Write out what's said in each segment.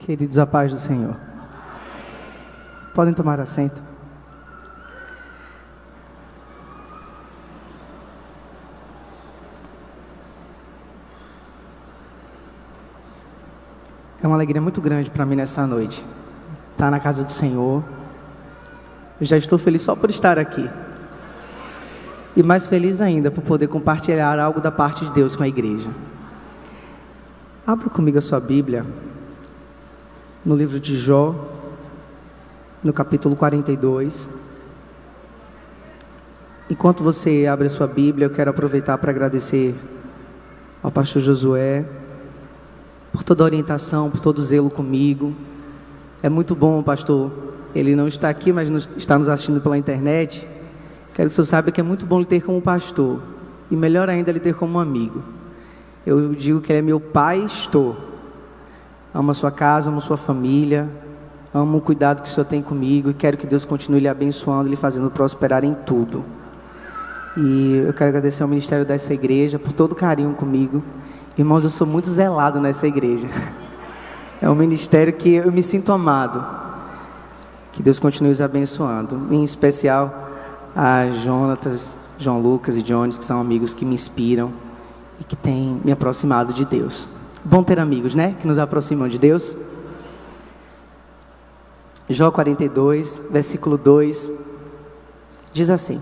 Queridos, a paz do Senhor. Podem tomar assento. É uma alegria muito grande para mim nessa noite estar na casa do Senhor. Eu já estou feliz só por estar aqui. E mais feliz ainda por poder compartilhar algo da parte de Deus com a igreja. Abra comigo a sua Bíblia no livro de Jó, no capítulo 42. Enquanto você abre a sua Bíblia, eu quero aproveitar para agradecer ao pastor Josué por toda a orientação, por todo o zelo comigo. É muito bom, pastor. Ele não está aqui, mas está nos assistindo pela internet. Quero que o senhor saiba que é muito bom lhe ter como pastor. E melhor ainda, lhe ter como amigo. Eu digo que ele é meu pastor. Amo a sua casa, amo a sua família. Amo o cuidado que o senhor tem comigo. E quero que Deus continue lhe abençoando, lhe fazendo prosperar em tudo. E eu quero agradecer ao ministério dessa igreja por todo o carinho comigo. Irmãos, eu sou muito zelado nessa igreja. É um ministério que eu me sinto amado. Que Deus continue os abençoando. Em especial a Jonatas, João Lucas e Jones, que são amigos que me inspiram e que têm me aproximado de Deus. Bom ter amigos, né? Que nos aproximam de Deus. Jó 42, versículo 2, diz assim: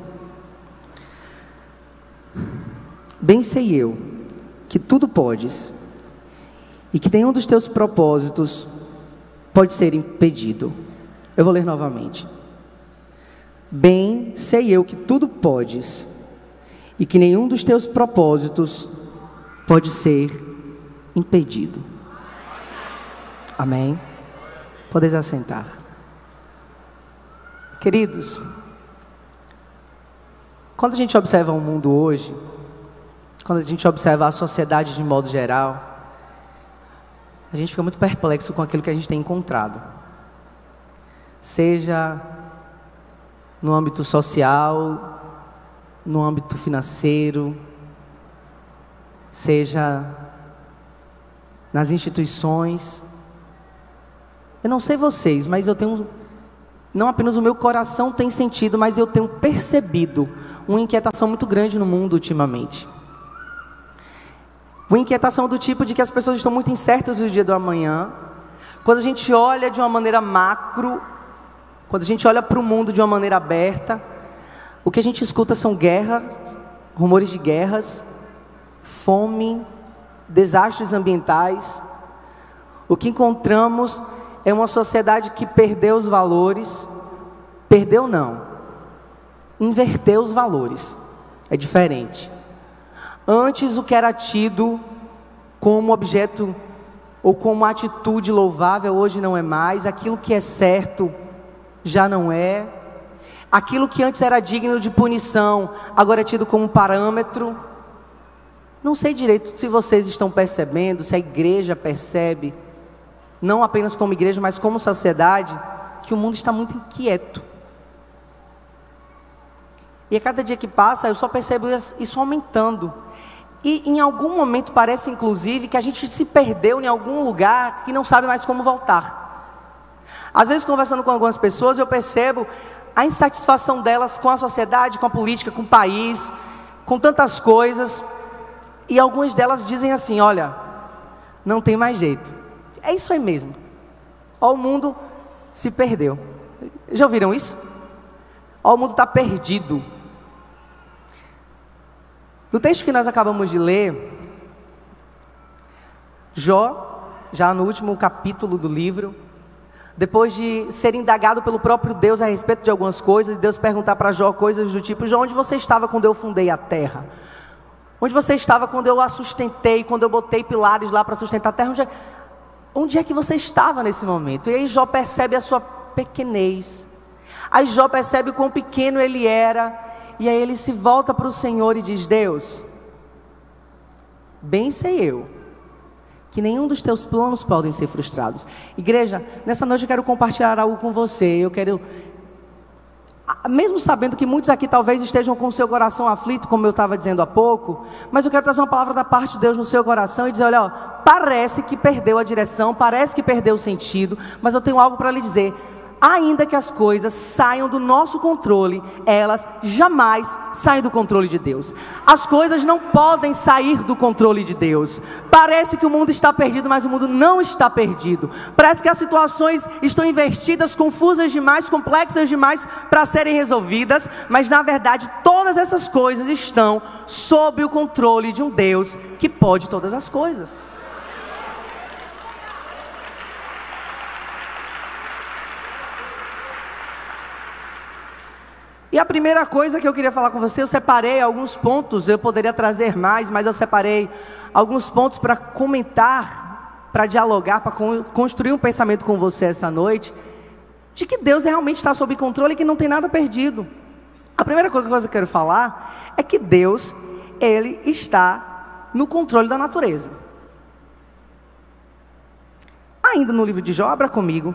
Bem sei eu que tudo podes, e que nenhum dos teus propósitos pode ser impedido. Eu vou ler novamente. Bem sei eu que tudo podes, e que nenhum dos teus propósitos pode ser impedido. Amém? Podeis assentar. Queridos, quando a gente observa o mundo hoje, quando a gente observa a sociedade de modo geral, a gente fica muito perplexo com aquilo que a gente tem encontrado. Seja no âmbito social, no âmbito financeiro, seja nas instituições. Eu não sei vocês, mas eu tenho, não apenas o meu coração tem sentido, mas eu tenho percebido uma inquietação muito grande no mundo ultimamente. Uma inquietação do tipo de que as pessoas estão muito incertas do dia do amanhã. Quando a gente olha de uma maneira macro, quando a gente olha para o mundo de uma maneira aberta, o que a gente escuta são guerras, rumores de guerras, fome, desastres ambientais. O que encontramos é uma sociedade que perdeu os valores. Perdeu não, inverteu os valores. É diferente. Antes, o que era tido como objeto ou como atitude louvável, hoje não é mais. Aquilo que é certo já não é. Aquilo que antes era digno de punição, agora é tido como parâmetro. Não sei direito se vocês estão percebendo, se a igreja percebe, não apenas como igreja, mas como sociedade, que o mundo está muito inquieto. E a cada dia que passa, eu só percebo isso aumentando. E em algum momento parece, inclusive, que a gente se perdeu em algum lugar que não sabe mais como voltar. Às vezes, conversando com algumas pessoas, eu percebo a insatisfação delas com a sociedade, com a política, com o país, com tantas coisas. E algumas delas dizem assim: olha, não tem mais jeito. É isso aí mesmo. Ó, o mundo se perdeu. Já ouviram isso? Ó, o mundo está perdido. No texto que nós acabamos de ler, Jó, já no último capítulo do livro, depois de ser indagado pelo próprio Deus a respeito de algumas coisas, e Deus perguntar para Jó coisas do tipo: Jó, onde você estava quando eu fundei a terra? Onde você estava quando eu a sustentei, quando eu botei pilares lá para sustentar a terra? Onde é que você estava nesse momento? E aí Jó percebe a sua pequenez. Aí Jó percebe o quão pequeno ele era. E aí ele se volta para o Senhor e diz: Deus, bem sei eu que nenhum dos teus planos podem ser frustrados. Igreja, nessa noite eu quero compartilhar algo com você. Eu quero mesmo sabendo que muitos aqui talvez estejam com o seu coração aflito, como eu estava dizendo há pouco, mas eu quero trazer uma palavra da parte de Deus no seu coração e dizer, olha, ó, parece que perdeu a direção, parece que perdeu o sentido, mas eu tenho algo para lhe dizer. Ainda que as coisas saiam do nosso controle, elas jamais saem do controle de Deus. As coisas não podem sair do controle de Deus. Parece que o mundo está perdido, mas o mundo não está perdido. Parece que as situações estão invertidas, confusas demais, complexas demais para serem resolvidas, mas na verdade todas essas coisas estão sob o controle de um Deus que pode todas as coisas. E a primeira coisa que eu queria falar com você, eu separei alguns pontos, eu poderia trazer mais, mas eu separei alguns pontos para comentar, para dialogar, para construir um pensamento com você essa noite, de que Deus realmente está sob controle e que não tem nada perdido. A primeira coisa que eu quero falar é que Deus, Ele está no controle da natureza. Ainda no livro de Jó, abra comigo.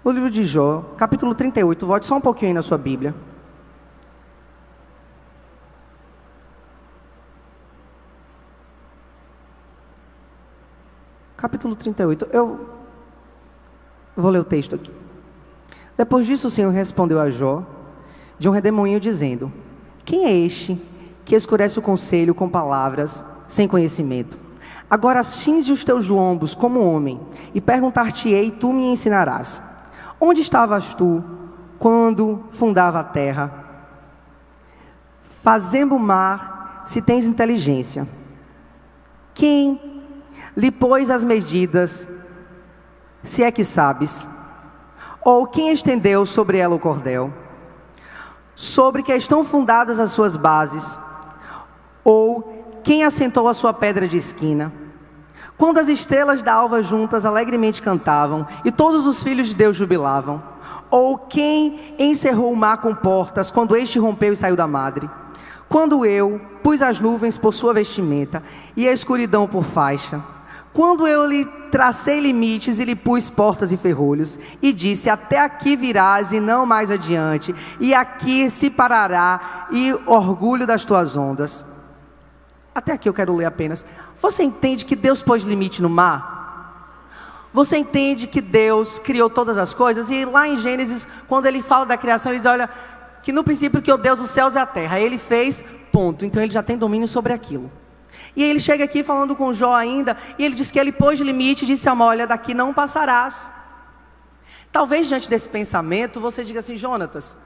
No livro de Jó, capítulo 38, volte só um pouquinho aí na sua Bíblia. Capítulo 38, eu vou ler o texto aqui. Depois disso o Senhor respondeu a Jó, de um redemoinho, dizendo: quem é este que escurece o conselho com palavras sem conhecimento? Agora cinge os teus lombos como homem, e perguntar-te-ei, e tu me ensinarás. Onde estavas tu, quando fundava a terra? Fazendo o mar, se tens inteligência. Quem lhe pôs as medidas, se é que sabes? Ou quem estendeu sobre ela o cordel? Sobre que estão fundadas as suas bases? Ou quem assentou a sua pedra de esquina? Quando as estrelas da alva juntas alegremente cantavam, e todos os filhos de Deus jubilavam? Ou quem encerrou o mar com portas, quando este rompeu e saiu da madre? Quando eu pus as nuvens por sua vestimenta, e a escuridão por faixa? Quando eu lhe tracei limites e lhe pus portas e ferrolhos, e disse: até aqui virás e não mais adiante, e aqui se parará, e orgulho das tuas ondas. Até aqui eu quero ler apenas. Você entende que Deus pôs limite no mar? Você entende que Deus criou todas as coisas? E lá em Gênesis, quando ele fala da criação, ele diz, olha, que no princípio criou Deus os céus e a terra. Ele fez, ponto. Então ele já tem domínio sobre aquilo. E aí ele chega aqui falando com Jó ainda, e ele diz que ele pôs limite e disse a olha, daqui não passarás. Talvez diante desse pensamento, você diga assim, Jonatas,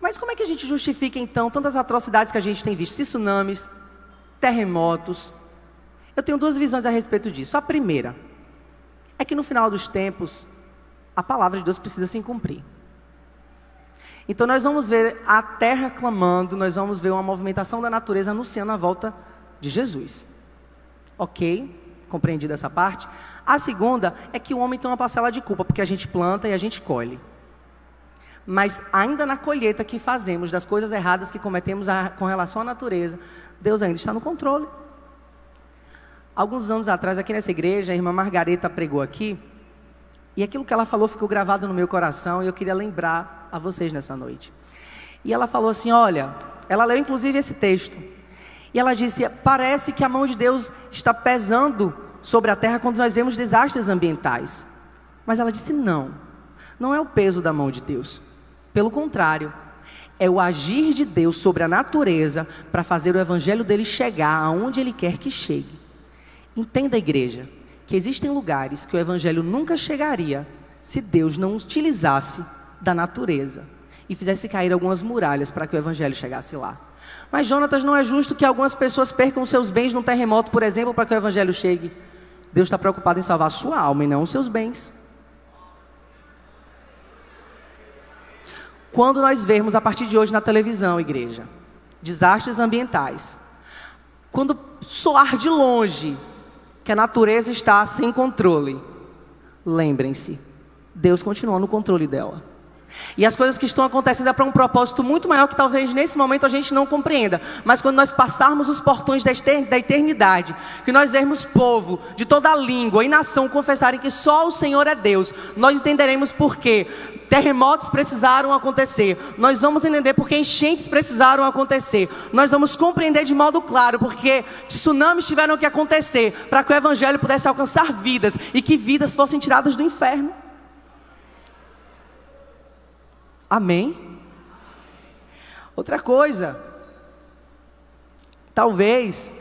mas como é que a gente justifica então tantas atrocidades que a gente tem visto? Tsunamis, terremotos. Eu tenho duas visões a respeito disso. A primeira é que no final dos tempos, a palavra de Deus precisa se cumprir. Então nós vamos ver a terra clamando, nós vamos ver uma movimentação da natureza anunciando a volta de Jesus. Ok? Compreendido essa parte? A segunda é que o homem tem uma parcela de culpa, porque a gente planta e a gente colhe. Mas ainda na colheita que fazemos, das coisas erradas que cometemos com relação à natureza, Deus ainda está no controle. Alguns anos atrás, aqui nessa igreja, a irmã Margareta pregou aqui, e aquilo que ela falou ficou gravado no meu coração, e eu queria lembrar a vocês nessa noite. E ela falou assim, olha, ela leu inclusive esse texto, e ela disse, parece que a mão de Deus está pesando sobre a terra quando nós vemos desastres ambientais. Mas ela disse, não é o peso da mão de Deus, pelo contrário, é o agir de Deus sobre a natureza, para fazer o evangelho dele chegar aonde ele quer que chegue. Entenda, igreja, que existem lugares que o evangelho nunca chegaria se Deus não utilizasse da natureza e fizesse cair algumas muralhas para que o evangelho chegasse lá. Mas, Jonatas, não é justo que algumas pessoas percam seus bens num terremoto, por exemplo, para que o evangelho chegue? Deus está preocupado em salvar a sua alma e não os seus bens. Quando nós vermos a partir de hoje na televisão, igreja, desastres ambientais, quando soar de longe que a natureza está sem controle, lembrem-se, Deus continua no controle dela. E as coisas que estão acontecendo é para um propósito muito maior que talvez nesse momento a gente não compreenda. Mas quando nós passarmos os portões da eternidade, que nós vermos povo de toda língua e nação confessarem que só o Senhor é Deus, nós entenderemos por quê terremotos precisaram acontecer. Nós vamos entender porque enchentes precisaram acontecer. Nós vamos compreender de modo claro porque tsunamis tiveram que acontecer para que o Evangelho pudesse alcançar vidas e que vidas fossem tiradas do inferno. Amém? Outra coisa, talvez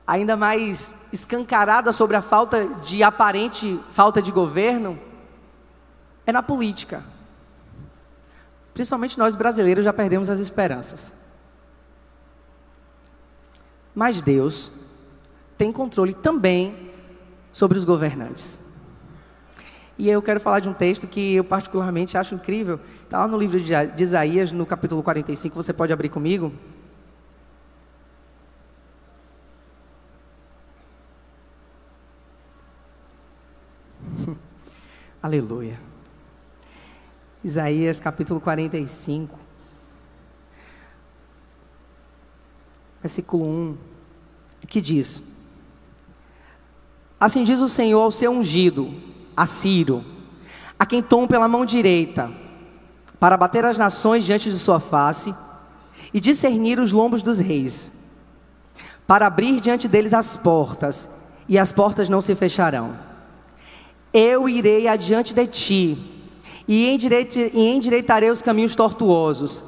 ainda mais escancarada sobre a aparente falta de governo, é na política. Principalmente nós brasileiros já perdemos as esperanças. Mas Deus tem controle também sobre os governantes. E eu quero falar de um texto que eu particularmente acho incrível. Está lá no livro de Isaías, no capítulo 45, você pode abrir comigo. Aleluia. Isaías capítulo 45, versículo 1, que diz: Assim diz o Senhor ao seu ungido, a Ciro, a quem tomo pela mão direita, para bater as nações diante de sua face, e discernir os lombos dos reis, para abrir diante deles as portas, e as portas não se fecharão. Eu irei adiante de ti, e endireitarei os caminhos tortuosos.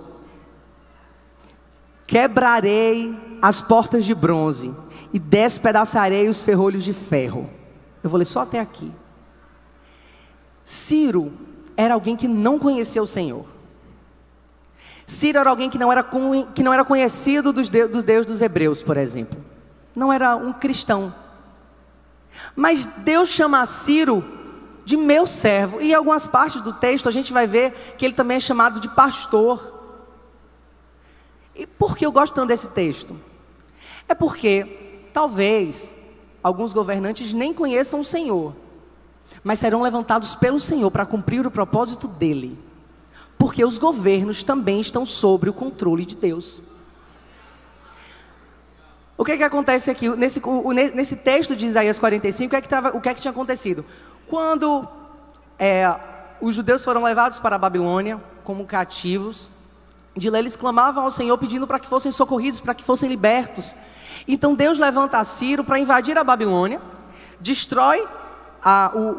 Quebrarei as portas de bronze, e despedaçarei os ferrolhos de ferro. Eu vou ler só até aqui. Ciro era alguém que não conhecia o Senhor. Ciro era alguém que não era conhecido dos deuses dos hebreus, por exemplo. Não era um cristão. Mas Deus chama Ciro de meu servo. E em algumas partes do texto a gente vai ver que ele também é chamado de pastor. E por que eu gosto tanto desse texto? É porque talvez alguns governantes nem conheçam o Senhor, mas serão levantados pelo Senhor para cumprir o propósito dele, porque os governos também estão sob o controle de Deus. O que acontece aqui, nesse texto de Isaías 45, o que tinha acontecido? Quando os judeus foram levados para a Babilônia como cativos, de lá eles clamavam ao Senhor pedindo para que fossem socorridos, para que fossem libertos. Então Deus levanta a Ciro para invadir a Babilônia, destrói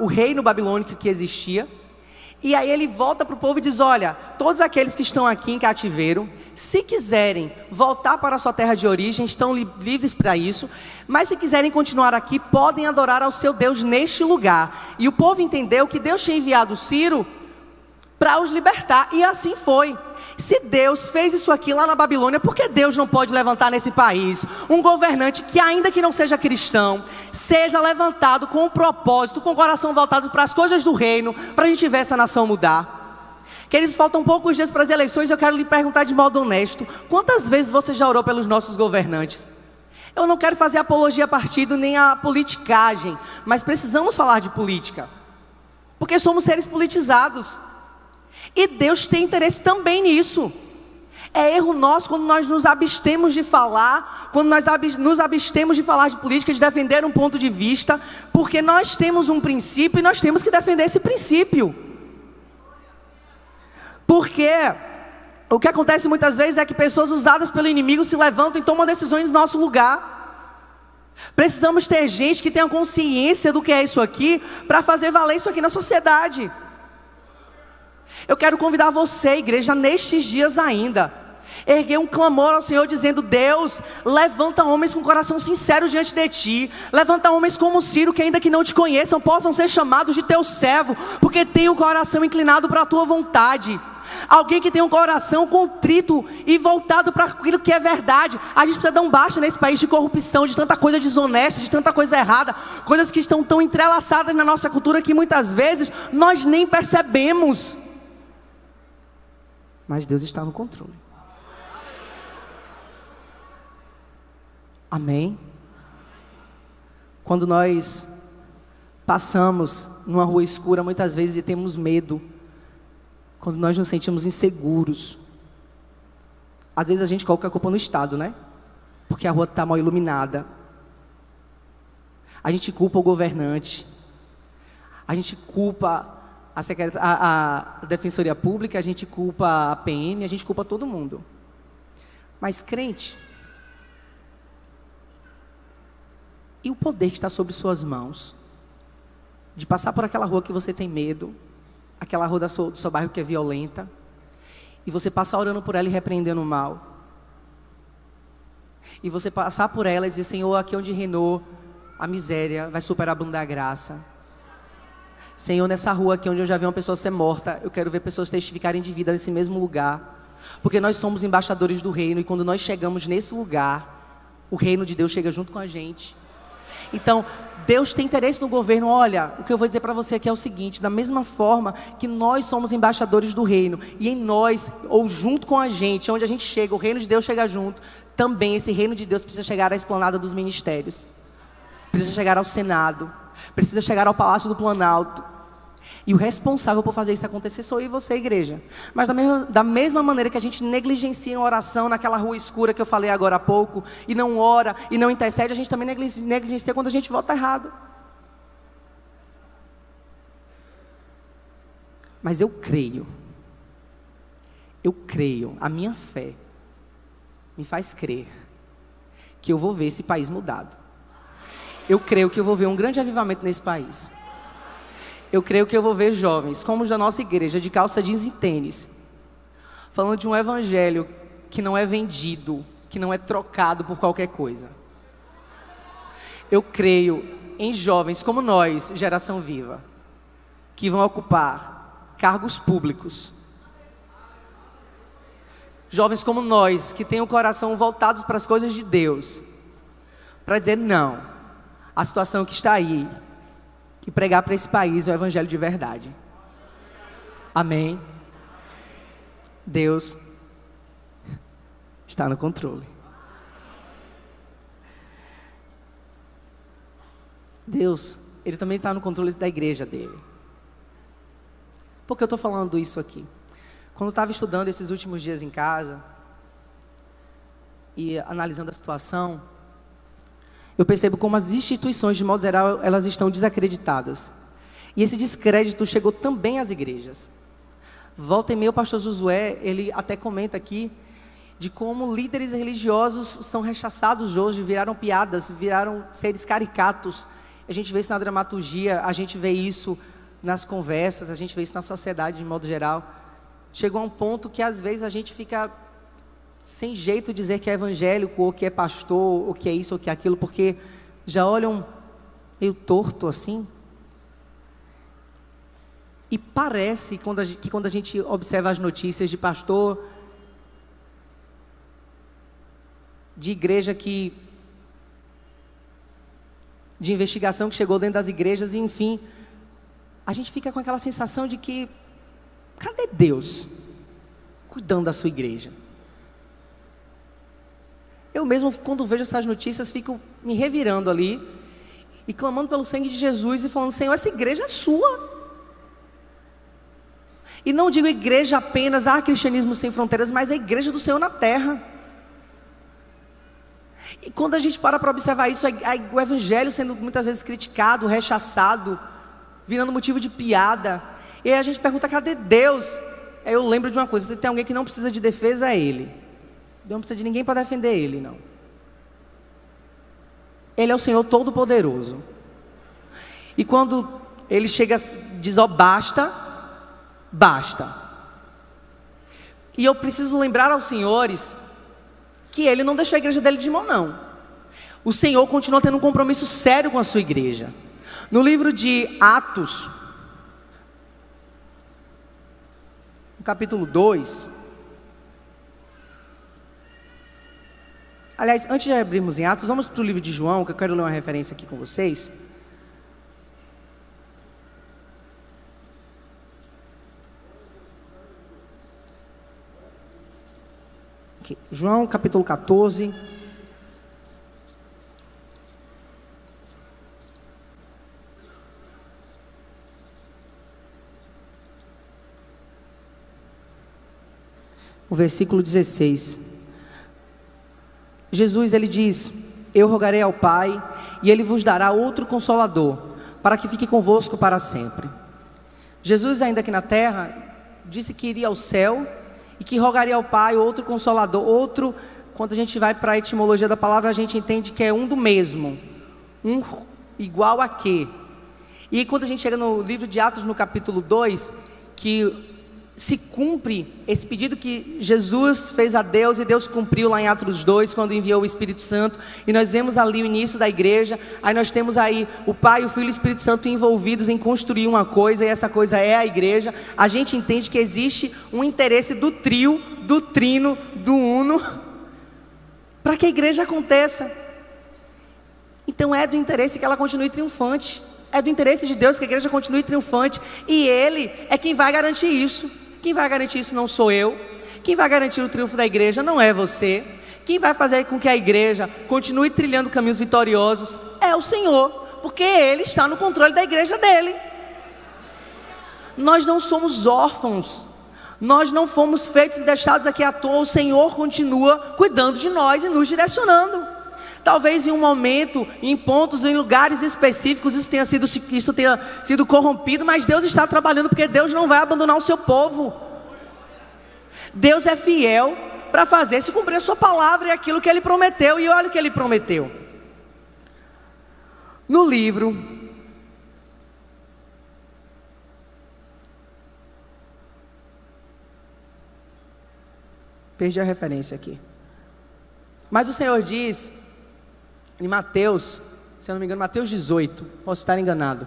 o reino babilônico que existia, e aí ele volta para o povo e diz: olha, todos aqueles que estão aqui em cativeiro, se quiserem voltar para a sua terra de origem, estão livres para isso, mas se quiserem continuar aqui, podem adorar ao seu Deus neste lugar. E o povo entendeu que Deus tinha enviado Ciro para os libertar, e assim foi. Se Deus fez isso aqui lá na Babilônia, por que Deus não pode levantar nesse país um governante que, ainda que não seja cristão, seja levantado com um propósito, com o coração voltado para as coisas do reino, para a gente ver essa nação mudar? Queridos, faltam poucos dias para as eleições. Eu quero lhe perguntar de modo honesto: quantas vezes você já orou pelos nossos governantes? Eu não quero fazer apologia a partido nem a politicagem, mas precisamos falar de política, porque somos seres politizados. E Deus tem interesse também nisso. É erro nosso quando nós nos abstemos de falar, quando nós nos abstemos de falar de política, de defender um ponto de vista, porque nós temos um princípio e nós temos que defender esse princípio. Porque o que acontece muitas vezes é que pessoas usadas pelo inimigo se levantam e tomam decisões no nosso lugar. Precisamos ter gente que tenha consciência do que é isso aqui, para fazer valer isso aqui na sociedade. Eu quero convidar você, igreja, nestes dias ainda, erguer um clamor ao Senhor dizendo: Deus, levanta homens com coração sincero diante de ti. Levanta homens como Ciro, que ainda que não te conheçam, possam ser chamados de teu servo, porque tem o coração inclinado para a tua vontade. Alguém que tem um coração contrito e voltado para aquilo que é verdade. A gente precisa dar um basta nesse país de corrupção, de tanta coisa desonesta, de tanta coisa errada, coisas que estão tão entrelaçadas na nossa cultura que muitas vezes nós nem percebemos. Mas Deus está no controle. Amém? Quando nós passamos numa rua escura muitas vezes e temos medo quando nós nos sentimos inseguros. Às vezes a gente coloca a culpa no Estado, né? Porque a rua está mal iluminada. A gente culpa o governante. A gente culpa a Defensoria Pública, a gente culpa a PM, a gente culpa todo mundo. Mas crente, e o poder que está sobre suas mãos? De passar por aquela rua que você tem medo, aquela rua do seu bairro que é violenta, e você passar orando por ela e repreendendo o mal. E você passar por ela e dizer: Senhor, aqui onde reinou a miséria, vai superabundar a graça. Senhor, nessa rua aqui onde eu já vi uma pessoa ser morta, eu quero ver pessoas testificarem de vida nesse mesmo lugar. Porque nós somos embaixadores do reino, e quando nós chegamos nesse lugar, o reino de Deus chega junto com a gente. Então, Deus tem interesse no governo. Olha, o que eu vou dizer para você aqui é o seguinte: da mesma forma que nós somos embaixadores do reino, e em nós, ou junto com a gente, onde a gente chega, o reino de Deus chega junto, também esse reino de Deus precisa chegar à esplanada dos ministérios, precisa chegar ao Senado, precisa chegar ao Palácio do Planalto. E o responsável por fazer isso acontecer sou eu e você, igreja. Mas da mesma maneira que a gente negligencia a oração naquela rua escura que eu falei agora há pouco, e não ora, e não intercede, a gente também negligencia quando a gente vota errado. Mas eu creio, a minha fé me faz crer que eu vou ver esse país mudado. Eu creio que eu vou ver um grande avivamento nesse país. Eu creio que eu vou ver jovens, como os da nossa igreja, de calça jeans e tênis, falando de um evangelho que não é vendido, que não é trocado por qualquer coisa. Eu creio em jovens como nós, geração viva, que vão ocupar cargos públicos. Jovens como nós, que têm o coração voltados para as coisas de Deus, para dizer não, a situação que está aí, e pregar para esse país o evangelho de verdade. Amém? Deus está no controle. Deus, Ele também está no controle da igreja dele. Por que eu estou falando isso aqui? Quando eu estava estudando esses últimos dias em casa e analisando a situação, eu percebo como as instituições, de modo geral, elas estão desacreditadas. E esse descrédito chegou também às igrejas. Volta e meia, o pastor Josué, ele até comenta aqui, de como líderes religiosos são rechaçados hoje, viraram piadas, viraram seres caricatos. A gente vê isso na dramaturgia, a gente vê isso nas conversas, a gente vê isso na sociedade de modo geral. Chegou a um ponto que às vezes a gente fica sem jeito de dizer que é evangélico, ou que é pastor, ou que é isso, ou que é aquilo, porque já olham meio torto assim. E parece que quando a gente observa as notícias de pastor, de igreja de investigação que chegou dentro das igrejas, e enfim, a gente fica com aquela sensação de que, cadê Deus cuidando da sua igreja? Eu mesmo, quando vejo essas notícias, fico me revirando ali e clamando pelo sangue de Jesus e falando: Senhor, essa igreja é sua. E não digo igreja apenas, cristianismo sem fronteiras, mas a igreja do Senhor na terra. E quando a gente para observar isso, o evangelho sendo muitas vezes criticado, rechaçado, virando motivo de piada, e aí a gente pergunta: cadê Deus? Aí eu lembro de uma coisa: se tem alguém que não precisa de defesa, é Ele. Deus não precisa de ninguém para defender Ele, não. Ele é o Senhor Todo-Poderoso. E quando Ele chega, diz: ó, basta, basta. E eu preciso lembrar aos senhores que Ele não deixou a igreja dele de mão, não. O Senhor continua tendo um compromisso sério com a sua igreja. No livro de Atos, no capítulo 2, aliás, antes de abrirmos em Atos, vamos para o livro de João, que eu quero ler uma referência aqui com vocês. Aqui, João capítulo 14. o versículo 16. Jesus, ele diz: eu rogarei ao Pai, e Ele vos dará outro Consolador, para que fique convosco para sempre. Jesus, ainda aqui na terra, disse que iria ao céu, e que rogaria ao Pai outro Consolador. Outro, quando a gente vai para a etimologia da palavra, a gente entende que é um do mesmo. Um igual a quê? E quando a gente chega no livro de Atos, no capítulo 2, que se cumpre esse pedido que Jesus fez a Deus, e Deus cumpriu lá em Atos 2, quando enviou o Espírito Santo, e nós vemos ali o início da igreja. Aí nós temos aí o Pai, o Filho e o Espírito Santo envolvidos em construir uma coisa, e essa coisa é a igreja. A gente entende que existe um interesse do trio, do trino, do uno, para que a igreja aconteça. Então é do interesse que ela continue triunfante, é do interesse de Deus que a igreja continue triunfante, e Ele é quem vai garantir isso. Quem vai garantir isso não sou eu. Quem vai garantir o triunfo da igreja não é você. Quem vai fazer com que a igreja continue trilhando caminhos vitoriosos é o Senhor, porque Ele está no controle da igreja dEle. Nós não somos órfãos, nós não fomos feitos e deixados aqui à toa. O Senhor continua cuidando de nós e nos direcionando. Talvez em um momento, em pontos, em lugares específicos, isso tenha sido corrompido, mas Deus está trabalhando, porque Deus não vai abandonar o seu povo. Deus é fiel para fazer se cumprir a sua palavra e aquilo que Ele prometeu. E olha o que Ele prometeu. No livro perdi a referência aqui, mas o Senhor diz em Mateus, se eu não me engano, Mateus 18, posso estar enganado,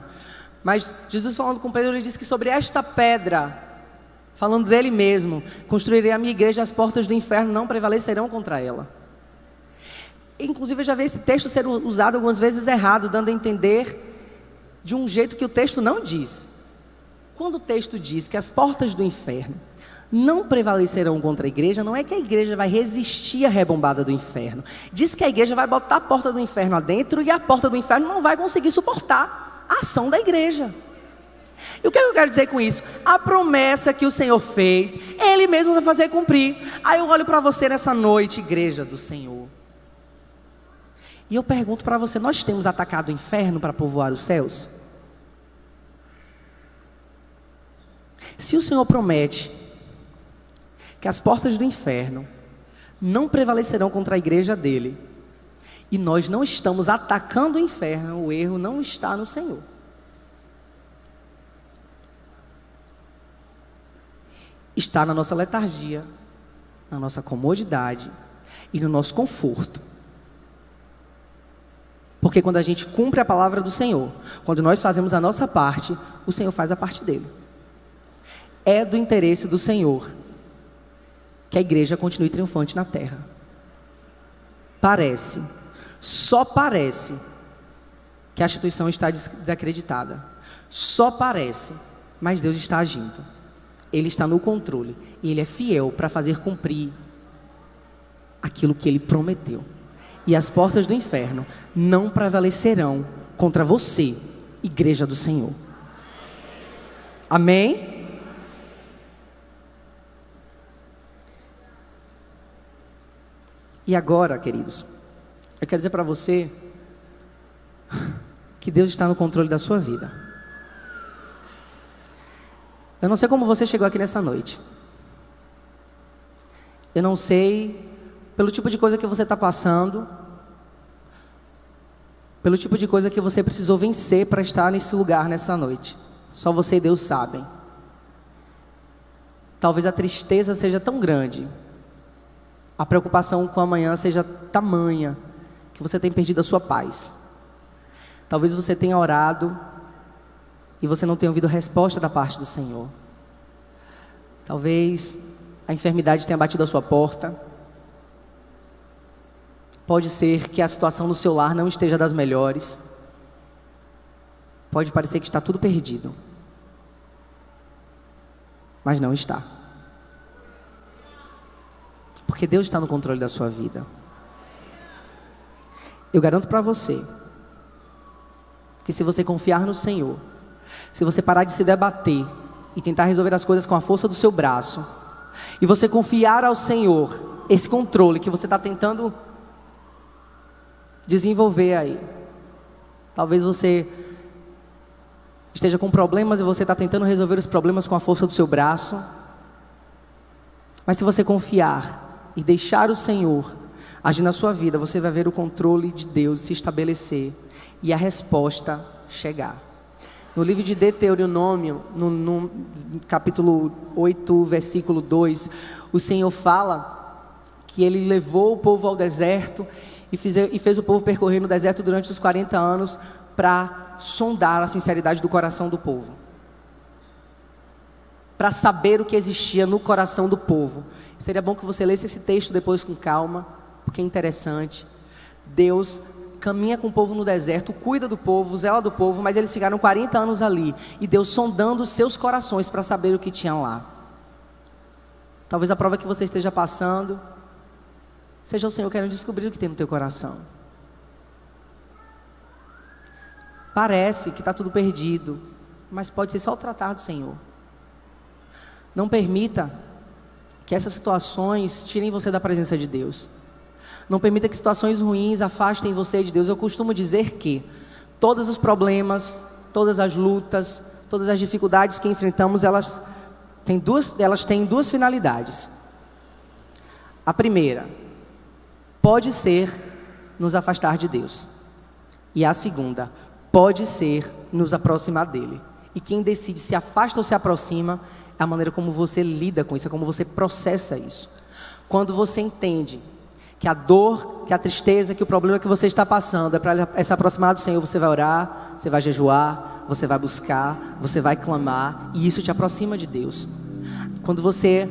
mas Jesus falando com Pedro, ele disse que sobre esta pedra, falando dele mesmo, construirei a minha igreja, as portas do inferno não prevalecerão contra ela. Inclusive eu já vi esse texto ser usado algumas vezes errado, dando a entender de um jeito que o texto não diz. Quando o texto diz que as portas do inferno não prevalecerão contra a igreja, não é que a igreja vai resistir à rebombada do inferno. Diz que a igreja vai botar a porta do inferno adentro, e a porta do inferno não vai conseguir suportar a ação da igreja. E o que eu quero dizer com isso? A promessa que o Senhor fez, Ele mesmo vai fazer cumprir. Aí eu olho para você nessa noite, igreja do Senhor, e eu pergunto para você: nós temos atacado o inferno para povoar os céus? Se o Senhor promete que as portas do inferno não prevalecerão contra a igreja dele, e nós não estamos atacando o inferno, o erro não está no Senhor. Está na nossa letargia, na nossa comodidade e no nosso conforto. Porque quando a gente cumpre a palavra do Senhor, quando nós fazemos a nossa parte, o Senhor faz a parte dele. É do interesse do Senhor que a igreja continue triunfante na terra. Parece, só parece, que a instituição está desacreditada. Só parece, mas Deus está agindo. Ele está no controle, e Ele é fiel para fazer cumprir aquilo que Ele prometeu. E as portas do inferno não prevalecerão contra você, igreja do Senhor. Amém? E agora, queridos, eu quero dizer para você que Deus está no controle da sua vida. Eu não sei como você chegou aqui nessa noite. Eu não sei pelo tipo de coisa que você está passando, pelo tipo de coisa que você precisou vencer para estar nesse lugar nessa noite. Só você e Deus sabem. Talvez a tristeza seja tão grande, a preocupação com amanhã seja tamanha, que você tem perdido a sua paz. Talvez você tenha orado e você não tenha ouvido resposta da parte do Senhor. Talvez a enfermidade tenha batido a sua porta. Pode ser que a situação no seu lar não esteja das melhores. Pode parecer que está tudo perdido, mas não está. Porque Deus está no controle da sua vida. Eu garanto para você que se você confiar no Senhor, se você parar de se debater e tentar resolver as coisas com a força do seu braço, e você confiar ao Senhor esse controle que você está tentando desenvolver aí. Talvez você esteja com problemas e você está tentando resolver os problemas com a força do seu braço. Mas se você confiar e deixar o Senhor agir na sua vida, você vai ver o controle de Deus se estabelecer e a resposta chegar. No livro de Deuteronômio, no capítulo 8, versículo 2, o Senhor fala que Ele levou o povo ao deserto e fez o povo percorrer no deserto durante os 40 anos para sondar a sinceridade do coração do povo, para saber o que existia no coração do povo. Seria bom que você lesse esse texto depois com calma, porque é interessante. Deus caminha com o povo no deserto, cuida do povo, zela do povo, mas eles ficaram 40 anos ali, e Deus sondando os seus corações para saber o que tinha lá. Talvez a prova que você esteja passando seja o Senhor querendo descobrir o que tem no teu coração. Parece que está tudo perdido, mas pode ser só o tratar do Senhor. Não permita que essas situações tirem você da presença de Deus. Não permita que situações ruins afastem você de Deus. Eu costumo dizer que todos os problemas, todas as lutas, todas as dificuldades que enfrentamos, elas têm duas finalidades. A primeira pode ser nos afastar de Deus, e a segunda pode ser nos aproximar dele. E quem decide se afasta ou se aproxima é a maneira como você lida com isso, é como você processa isso. Quando você entende que a dor, que a tristeza, que o problema que você está passando é para se aproximar do Senhor, você vai orar, você vai jejuar, você vai buscar, você vai clamar, e isso te aproxima de Deus. Quando você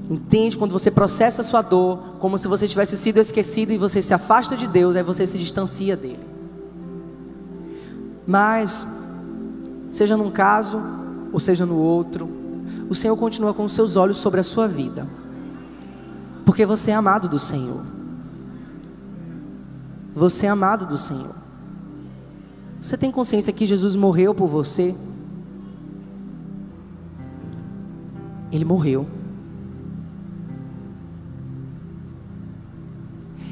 entende, quando você processa a sua dor, como se você tivesse sido esquecido e você se afasta de Deus, aí você se distancia dele. Mas, seja num caso, ou seja no outro, o Senhor continua com os seus olhos sobre a sua vida, porque você é amado do Senhor. Você é amado do Senhor. Você tem consciência que Jesus morreu por você? Ele morreu.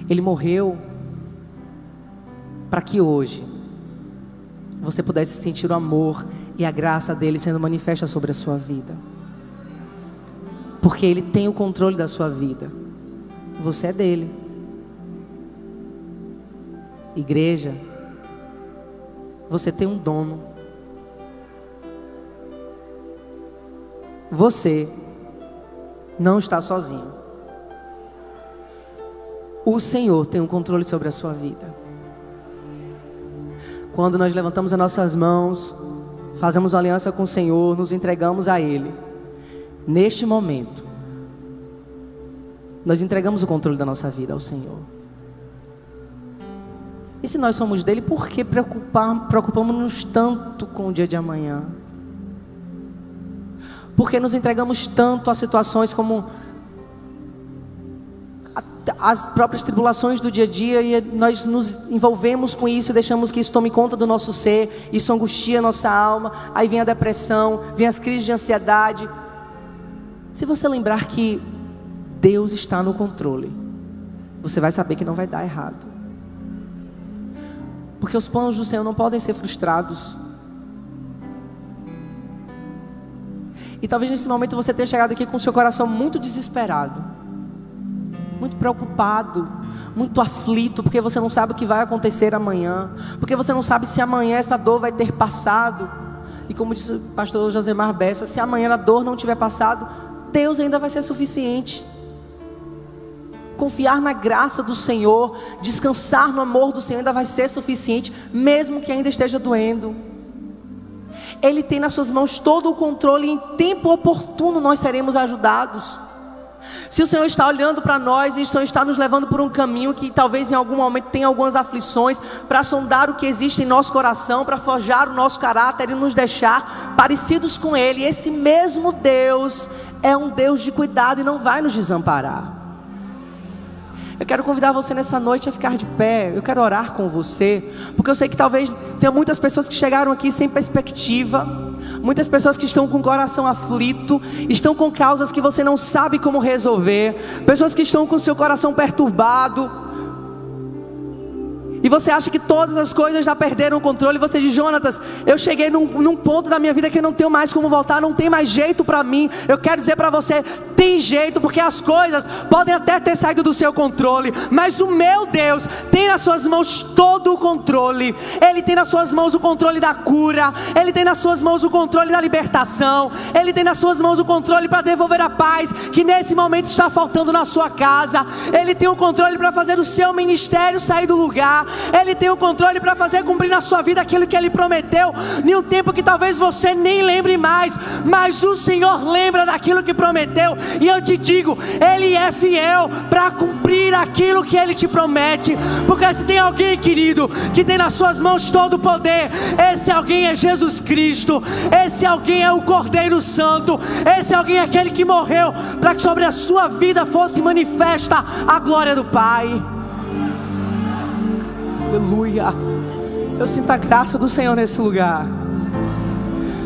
Ele morreu para que hoje você pudesse sentir o amor e a graça dele sendo manifesta sobre a sua vida. Porque ele tem o controle da sua vida. Você é dele. Igreja, você tem um dono. Você não está sozinho. O Senhor tem um controle sobre a sua vida. Quando nós levantamos as nossas mãos, fazemos uma aliança com o Senhor, nos entregamos a Ele, neste momento, nós entregamos o controle da nossa vida ao Senhor. E se nós somos dele, por que preocupamos-nos tanto com o dia de amanhã? Por que nos entregamos tanto a situações como as próprias tribulações do dia a dia, e nós nos envolvemos com isso e deixamos que isso tome conta do nosso ser, isso angustia a nossa alma, aí vem a depressão, vem as crises de ansiedade. Se você lembrar que Deus está no controle, você vai saber que não vai dar errado, porque os planos do Senhor não podem ser frustrados. E talvez nesse momento você tenha chegado aqui com o seu coração muito desesperado, muito preocupado, muito aflito, porque você não sabe o que vai acontecer amanhã, porque você não sabe se amanhã essa dor vai ter passado. E como disse o pastor Josemar Bessa, se amanhã a dor não tiver passado, Deus ainda vai ser suficiente. Confiar na graça do Senhor, descansar no amor do Senhor ainda vai ser suficiente, mesmo que ainda esteja doendo. Ele tem nas suas mãos todo o controle, e em tempo oportuno nós seremos ajudados. Se o Senhor está olhando para nós e o Senhor está nos levando por um caminho que talvez em algum momento tenha algumas aflições, para sondar o que existe em nosso coração, para forjar o nosso caráter e nos deixar parecidos com Ele, esse mesmo Deus é um Deus de cuidado e não vai nos desamparar. Eu quero convidar você nessa noite a ficar de pé. Eu quero orar com você, porque eu sei que talvez tenha muitas pessoas que chegaram aqui sem perspectiva, muitas pessoas que estão com o coração aflito, estão com causas que você não sabe como resolver, pessoas que estão com o seu coração perturbado, e você acha que todas as coisas já perderam o controle. Você diz: Jonatas, eu cheguei num ponto da minha vida que eu não tenho mais como voltar, não tem mais jeito para mim. Eu quero dizer para você, tem jeito, porque as coisas podem até ter saído do seu controle, mas o meu Deus tem nas suas mãos todo o controle. Ele tem nas suas mãos o controle da cura, Ele tem nas suas mãos o controle da libertação, Ele tem nas suas mãos o controle para devolver a paz que nesse momento está faltando na sua casa. Ele tem o controle para fazer o seu ministério sair do lugar. Ele tem o controle para fazer cumprir na sua vida aquilo que Ele prometeu, em um tempo que talvez você nem lembre mais, mas o Senhor lembra daquilo que prometeu. E eu te digo, Ele é fiel para cumprir aquilo que Ele te promete. Porque se tem alguém, querido, que tem nas suas mãos todo o poder, esse alguém é Jesus Cristo. Esse alguém é o Cordeiro Santo. Esse alguém é aquele que morreu para que sobre a sua vida fosse manifesta a glória do Pai. Aleluia. Eu sinto a graça do Senhor nesse lugar.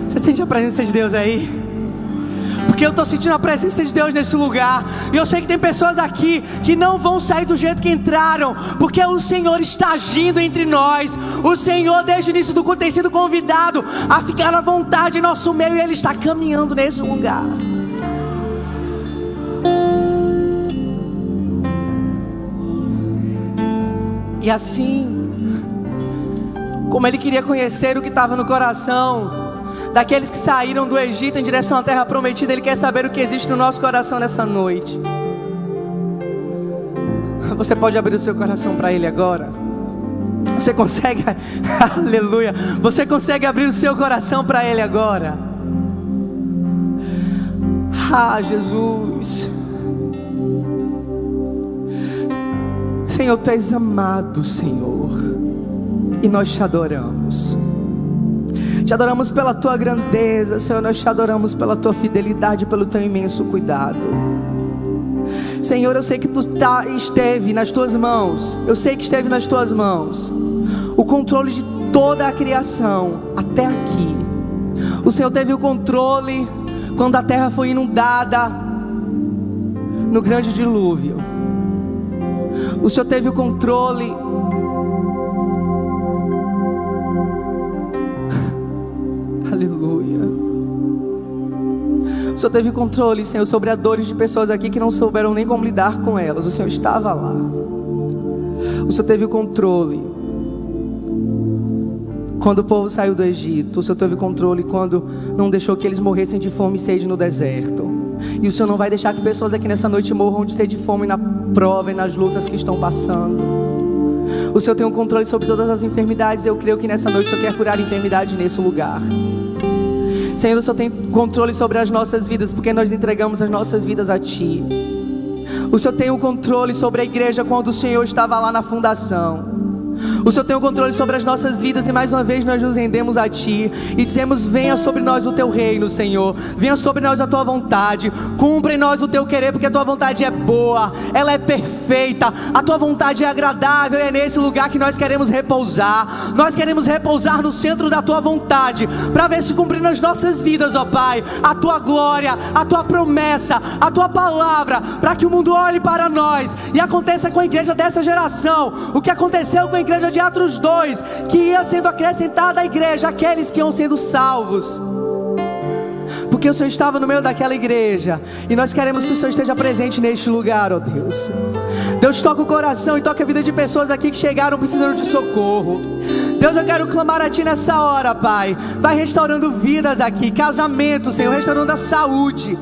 Você sente a presença de Deus aí? Porque eu estou sentindo a presença de Deus nesse lugar. E eu sei que tem pessoas aqui que não vão sair do jeito que entraram, porque o Senhor está agindo entre nós. O Senhor desde o início do culto tem sido convidado a ficar à vontade em nosso meio, e Ele está caminhando nesse lugar. E assim como Ele queria conhecer o que estava no coração daqueles que saíram do Egito em direção à terra prometida, Ele quer saber o que existe no nosso coração nessa noite. Você pode abrir o seu coração para Ele agora? Você consegue? Aleluia. Você consegue abrir o seu coração para Ele agora? Ah, Jesus. Senhor, Tu és amado, Senhor, e nós Te adoramos. Te adoramos pela Tua grandeza, Senhor. Nós Te adoramos pela Tua fidelidade, pelo Teu imenso cuidado. Senhor, eu sei que Tu esteve nas Tuas mãos. Eu sei que esteve nas Tuas mãos o controle de toda a criação até aqui. O Senhor teve o controle quando a terra foi inundada no grande dilúvio. O Senhor teve o controle aleluia. O Senhor teve controle, Senhor, sobre as dores de pessoas aqui que não souberam nem como lidar com elas. O Senhor estava lá. O Senhor teve o controle quando o povo saiu do Egito. O Senhor teve controle quando não deixou que eles morressem de fome e sede no deserto. E o Senhor não vai deixar que pessoas aqui nessa noite morram de sede e fome na prova e nas lutas que estão passando. O Senhor tem um controle sobre todas as enfermidades. Eu creio que nessa noite o Senhor quer curar a enfermidade nesse lugar. Senhor, o Senhor tem controle sobre as nossas vidas, porque nós entregamos as nossas vidas a Ti. O Senhor tem o controle sobre a igreja quando o Senhor estava lá na fundação. O Senhor tem o controle sobre as nossas vidas, e mais uma vez nós nos rendemos a Ti e dizemos: venha sobre nós o Teu reino, Senhor. Venha sobre nós a Tua vontade. Cumpra em nós o Teu querer, porque a Tua vontade é boa, ela é perfeita. A Tua vontade é agradável, e é nesse lugar que nós queremos repousar. Nós queremos repousar no centro da Tua vontade, para ver se cumprir nas nossas vidas, ó Pai, a Tua glória, a Tua promessa, a Tua palavra, para que o mundo olhe para nós e aconteça com a igreja dessa geração o que aconteceu com a igreja de Atos 2, que ia sendo acrescentada à igreja aqueles que iam sendo salvos, porque o Senhor estava no meio daquela igreja. E nós queremos que o Senhor esteja presente neste lugar, ó Deus. Deus, toca o coração e toca a vida de pessoas aqui que chegaram precisando de socorro. Deus, eu quero clamar a Ti nessa hora, Pai. Vai restaurando vidas aqui, casamento, Senhor, restaurando a saúde.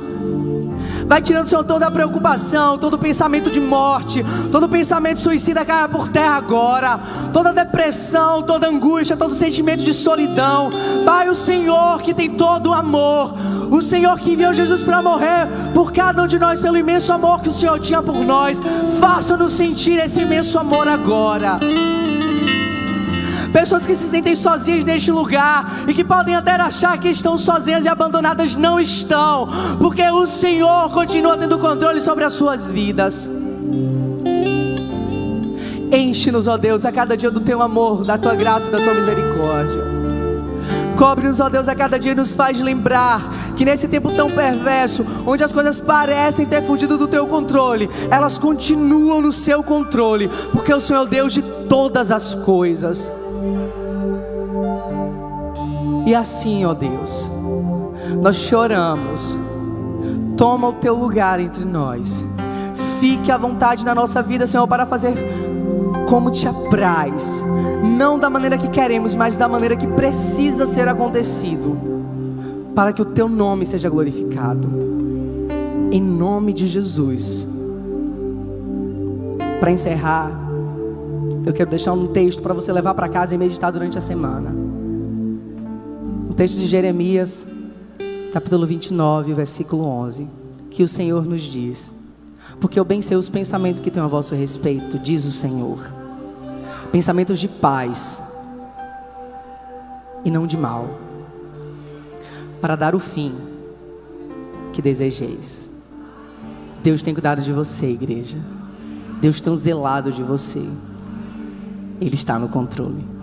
Vai tirando, Senhor, toda a preocupação, todo pensamento de morte, todo pensamento suicida caia por terra agora. Toda depressão, toda angústia, todo sentimento de solidão. Pai, o Senhor que tem todo o amor, o Senhor que enviou Jesus para morrer por cada um de nós, pelo imenso amor que o Senhor tinha por nós, faça-nos sentir esse imenso amor agora. Pessoas que se sentem sozinhas neste lugar e que podem até achar que estão sozinhas e abandonadas, não estão, porque o Senhor continua tendo controle sobre as suas vidas. Enche-nos, ó Deus, a cada dia do Teu amor, da Tua graça e da Tua misericórdia. Cobre-nos, ó Deus, a cada dia, e nos faz lembrar que nesse tempo tão perverso, onde as coisas parecem ter fugido do teu controle, elas continuam no seu controle, porque o Senhor é o Deus de todas as coisas. E assim, ó Deus, nós choramos. Toma o teu lugar entre nós. Fique à vontade na nossa vida, Senhor, para fazer como te apraz, não da maneira que queremos, mas da maneira que precisa ser acontecido, para que o teu nome seja glorificado, em nome de Jesus. Para encerrar, eu quero deixar um texto para você levar para casa e meditar durante a semana. Um texto de Jeremias, capítulo 29, versículo 11, que o Senhor nos diz: porque eu bem sei os pensamentos que tenho a vosso respeito, diz o Senhor, pensamentos de paz e não de mal, para dar o fim que desejeis. Deus tem cuidado de você, igreja. Deus tem zelado de você. Ele está no controle.